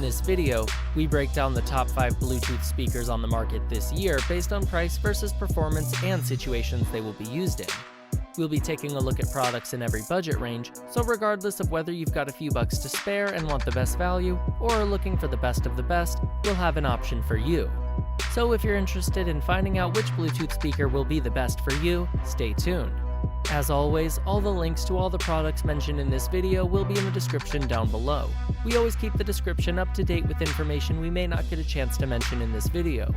this video, we break down the top 5 Bluetooth speakers on the market this year based on price versus performance and situations they will be used in. We'll be taking a look at products in every budget range, so regardless of whether you've got a few bucks to spare and want the best value, or are looking for the best of the best, we'll have an option for you. So if you're interested in finding out which Bluetooth speaker will be the best for you, stay tuned. As always, all the links to all the products mentioned in this video will be in the description down below. We always keep the description up to date with information we may not get a chance to mention in this video.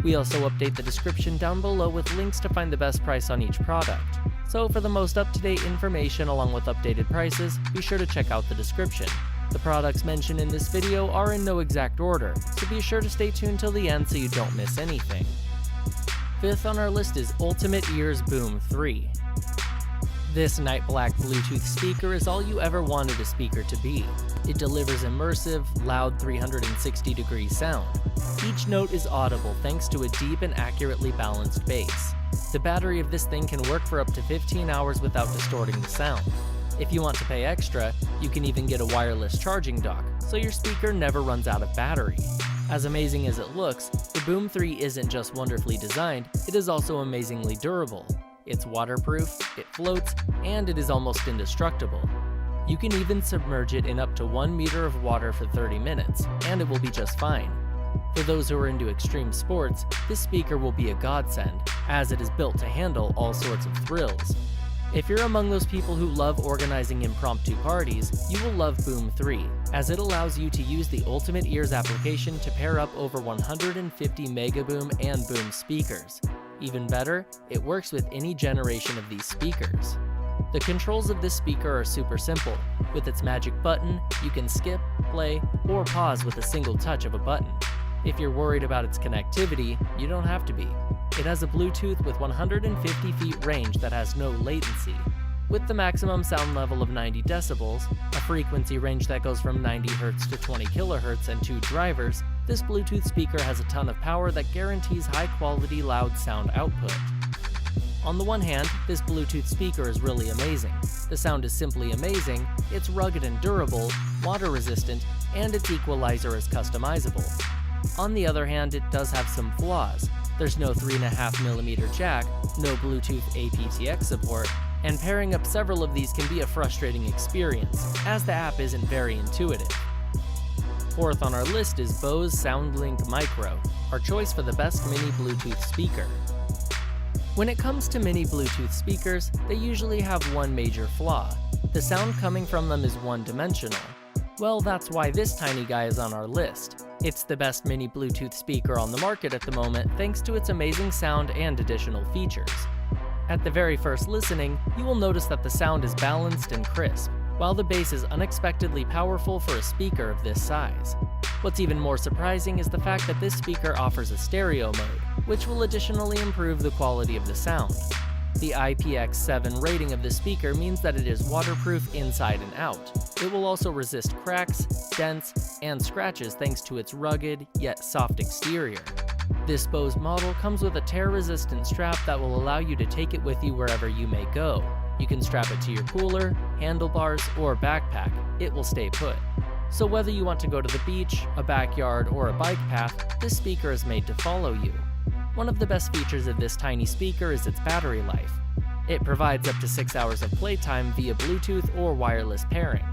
We also update the description down below with links to find the best price on each product. So for the most up-to-date information along with updated prices, be sure to check out the description. The products mentioned in this video are in no exact order, so be sure to stay tuned till the end so you don't miss anything. Fifth on our list is Ultimate Ears Boom 3. This night black Bluetooth speaker is all you ever wanted a speaker to be. It delivers immersive, loud 360-degree sound. Each note is audible thanks to a deep and accurately balanced bass. The battery of this thing can work for up to 15 hours without distorting the sound. If you want to pay extra, you can even get a wireless charging dock, so your speaker never runs out of battery. As amazing as it looks, the Boom 3 isn't just wonderfully designed, it is also amazingly durable. It's waterproof, it floats, and it is almost indestructible. You can even submerge it in up to 1 meter of water for 30 minutes, and it will be just fine. For those who are into extreme sports, this speaker will be a godsend, as it is built to handle all sorts of thrills. If you're among those people who love organizing impromptu parties, you will love Boom 3, as it allows you to use the Ultimate Ears application to pair up over 150 Megaboom and Boom speakers. Even better, it works with any generation of these speakers. The controls of this speaker are super simple. With its magic button, you can skip, play, or pause with a single touch of a button. If you're worried about its connectivity, you don't have to be. It has a Bluetooth with 150 feet range that has no latency. With the maximum sound level of 90 decibels, a frequency range that goes from 90 Hz to 20 kHz and 2 drivers, this Bluetooth speaker has a ton of power that guarantees high-quality loud sound output. On the one hand, this Bluetooth speaker is really amazing. The sound is simply amazing, it's rugged and durable, water-resistant, and its equalizer is customizable. On the other hand, it does have some flaws. There's no 3.5mm jack, no Bluetooth aptX support, and pairing up several of these can be a frustrating experience, as the app isn't very intuitive. Fourth on our list is Bose SoundLink Micro, our choice for the best mini Bluetooth speaker. When it comes to mini Bluetooth speakers, they usually have one major flaw. The sound coming from them is one-dimensional. Well, that's why this tiny guy is on our list. It's the best mini Bluetooth speaker on the market at the moment thanks to its amazing sound and additional features. At the very first listening, you will notice that the sound is balanced and crisp, while the bass is unexpectedly powerful for a speaker of this size. What's even more surprising is the fact that this speaker offers a stereo mode, which will additionally improve the quality of the sound. The IPX7 rating of the speaker means that it is waterproof inside and out. It will also resist cracks, dents, and scratches thanks to its rugged, yet soft exterior. This Bose model comes with a tear-resistant strap that will allow you to take it with you wherever you may go. You can strap it to your cooler, handlebars, or backpack. It will stay put. So whether you want to go to the beach, a backyard, or a bike path, this speaker is made to follow you. One of the best features of this tiny speaker is its battery life. It provides up to 6 hours of playtime via Bluetooth or wireless pairing.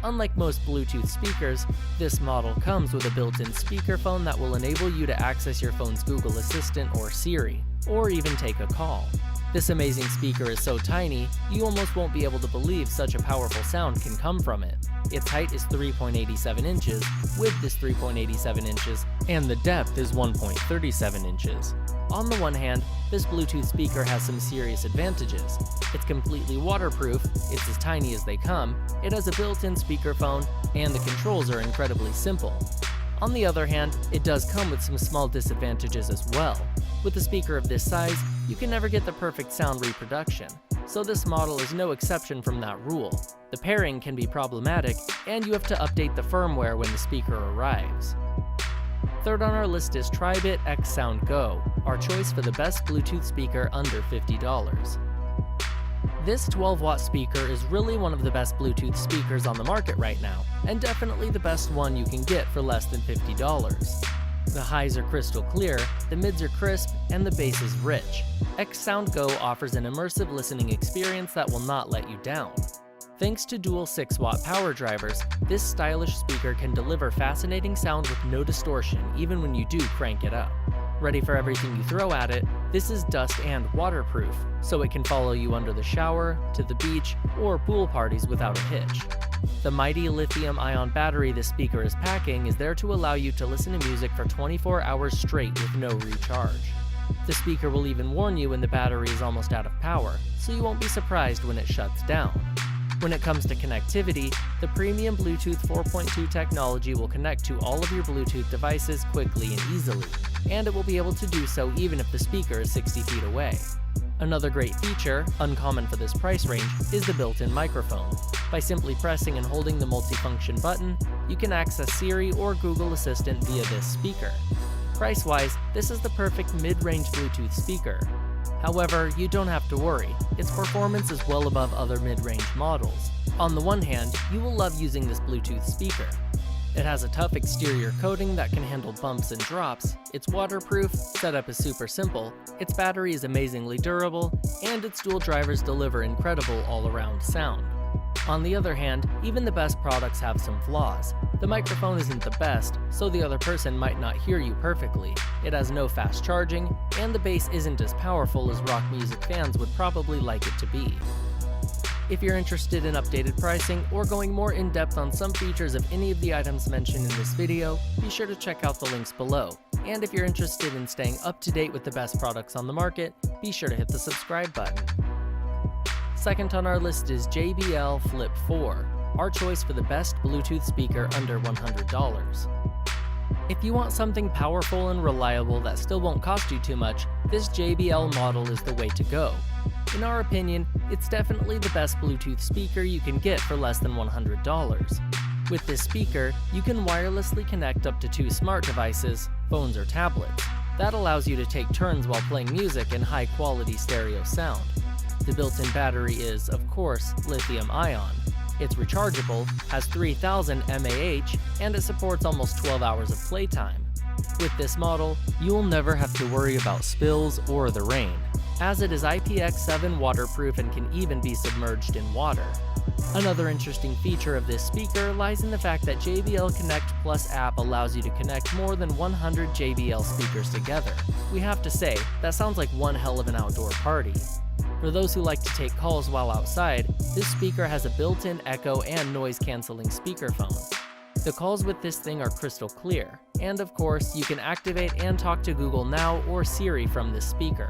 Unlike most Bluetooth speakers, this model comes with a built-in speakerphone that will enable you to access your phone's Google Assistant or Siri, or even take a call. This amazing speaker is so tiny, you almost won't be able to believe such a powerful sound can come from it. Its height is 3.87 inches, width is 3.87 inches, and the depth is 1.37 inches. On the one hand, this Bluetooth speaker has some serious advantages. It's completely waterproof, it's as tiny as they come, it has a built-in speakerphone, and the controls are incredibly simple. On the other hand, it does come with some small disadvantages as well. With a speaker of this size, you can never get the perfect sound reproduction, so this model is no exception from that rule. The pairing can be problematic, and you have to update the firmware when the speaker arrives. Third on our list is Tribit XSound Go, our choice for the best Bluetooth speaker under $50. This 12-watt speaker is really one of the best Bluetooth speakers on the market right now, and definitely the best one you can get for less than $50. The highs are crystal clear, the mids are crisp, and the bass is rich. XSound Go offers an immersive listening experience that will not let you down. Thanks to dual 6-watt power drivers, this stylish speaker can deliver fascinating sound with no distortion even when you do crank it up. Ready for everything you throw at it, this is dust and waterproof, so it can follow you under the shower, to the beach, or pool parties without a hitch. The mighty lithium-ion battery this speaker is packing is there to allow you to listen to music for 24 hours straight with no recharge. The speaker will even warn you when the battery is almost out of power, so you won't be surprised when it shuts down. When it comes to connectivity, the premium Bluetooth 4.2 technology will connect to all of your Bluetooth devices quickly and easily, and it will be able to do so even if the speaker is 60 feet away. Another great feature, uncommon for this price range, is the built-in microphone. By simply pressing and holding the multifunction button, you can access Siri or Google Assistant via this speaker. Price-wise, this is the perfect mid-range Bluetooth speaker. However, you don't have to worry, its performance is well above other mid-range models. On the one hand, you will love using this Bluetooth speaker. It has a tough exterior coating that can handle bumps and drops, it's waterproof, setup is super simple, its battery is amazingly durable, and its dual drivers deliver incredible all-around sound. On the other hand, even the best products have some flaws. The microphone isn't the best, so the other person might not hear you perfectly. It has no fast charging, and the bass isn't as powerful as rock music fans would probably like it to be. If you're interested in updated pricing or going more in-depth on some features of any of the items mentioned in this video, be sure to check out the links below. And if you're interested in staying up to date with the best products on the market, be sure to hit the subscribe button. Second on our list is JBL Flip 4, our choice for the best Bluetooth speaker under $100. If you want something powerful and reliable that still won't cost you too much, this JBL model is the way to go. In our opinion, it's definitely the best Bluetooth speaker you can get for less than $100. With this speaker, you can wirelessly connect up to 2 smart devices, phones or tablets. That allows you to take turns while playing music in high-quality stereo sound. The built-in battery is, of course, lithium-ion. It's rechargeable, has 3000 mAh, and it supports almost 12 hours of playtime. With this model, you will never have to worry about spills or the rain, as it is IPX7 waterproof and can even be submerged in water. Another interesting feature of this speaker lies in the fact that JBL Connect Plus app allows you to connect more than 100 JBL speakers together. We have to say, that sounds like one hell of an outdoor party. For those who like to take calls while outside, this speaker has a built-in echo and noise-canceling speakerphone. The calls with this thing are crystal clear, and of course, you can activate and talk to Google Now or Siri from this speaker.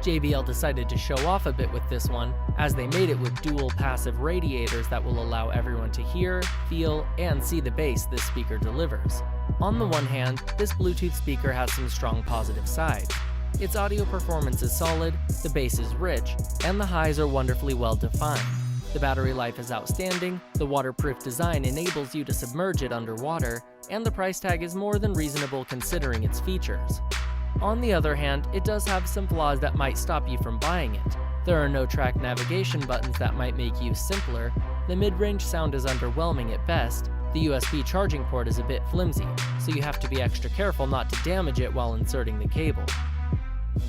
JBL decided to show off a bit with this one, as they made it with dual passive radiators that will allow everyone to hear, feel, and see the bass this speaker delivers. On the one hand, this Bluetooth speaker has some strong positive sides. Its audio performance is solid, the bass is rich, and the highs are wonderfully well defined. The battery life is outstanding, the waterproof design enables you to submerge it underwater, and the price tag is more than reasonable considering its features. On the other hand, it does have some flaws that might stop you from buying it. There are no track navigation buttons that might make use simpler, the mid-range sound is underwhelming at best, the USB charging port is a bit flimsy, so you have to be extra careful not to damage it while inserting the cable.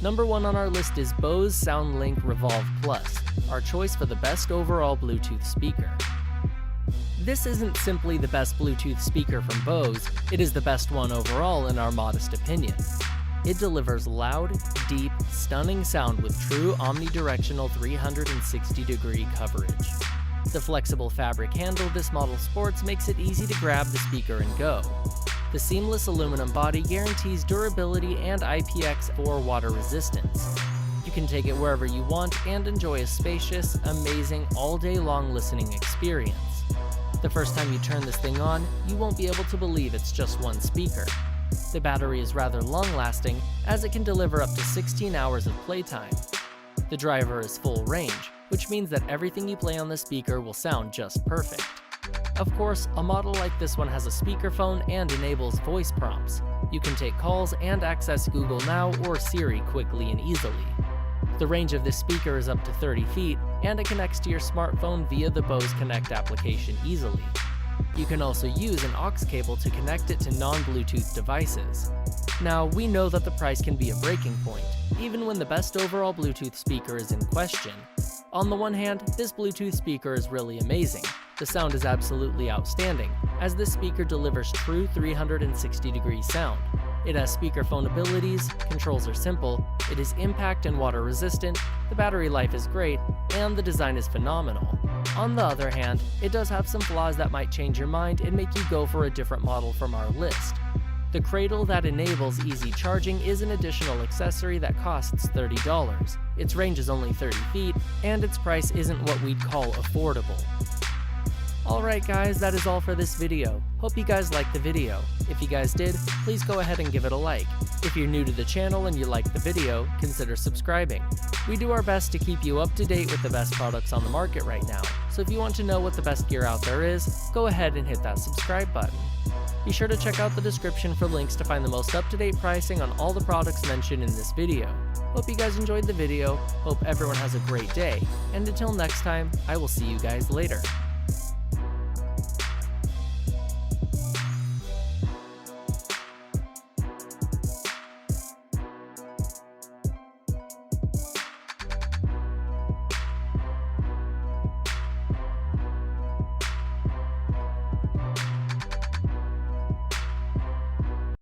Number 1 on our list is Bose SoundLink Revolve Plus, our choice for the best overall Bluetooth speaker. This isn't simply the best Bluetooth speaker from Bose, it is the best one overall in our modest opinion. It delivers loud, deep, stunning sound with true omnidirectional 360-degree coverage. The flexible fabric handle this model sports makes it easy to grab the speaker and go. The seamless aluminum body guarantees durability and IPX4 water resistance. You can take it wherever you want and enjoy a spacious, amazing, all-day-long listening experience. The first time you turn this thing on, you won't be able to believe it's just one speaker. The battery is rather long-lasting, as it can deliver up to 16 hours of playtime. The driver is full range, which means that everything you play on the speaker will sound just perfect. Of course, a model like this one has a speakerphone and enables voice prompts. You can take calls and access Google Now or Siri quickly and easily. The range of this speaker is up to 30 feet, and it connects to your smartphone via the Bose Connect application easily. You can also use an aux cable to connect it to non-Bluetooth devices. Now, we know that the price can be a breaking point, even when the best overall Bluetooth speaker is in question. On the one hand, this Bluetooth speaker is really amazing. The sound is absolutely outstanding, as this speaker delivers true 360-degree sound. It has speakerphone abilities, controls are simple, it is impact and water resistant, the battery life is great, and the design is phenomenal. On the other hand, it does have some flaws that might change your mind and make you go for a different model from our list. The cradle that enables easy charging is an additional accessory that costs $30. Its range is only 30 feet, and its price isn't what we'd call affordable. Alright guys, that is all for this video. Hope you guys liked the video. If you guys did, please go ahead and give it a like. If you're new to the channel and you liked the video, consider subscribing. We do our best to keep you up to date with the best products on the market right now, so if you want to know what the best gear out there is, go ahead and hit that subscribe button. Be sure to check out the description for links to find the most up-to-date pricing on all the products mentioned in this video. Hope you guys enjoyed the video, hope everyone has a great day, and until next time, I will see you guys later.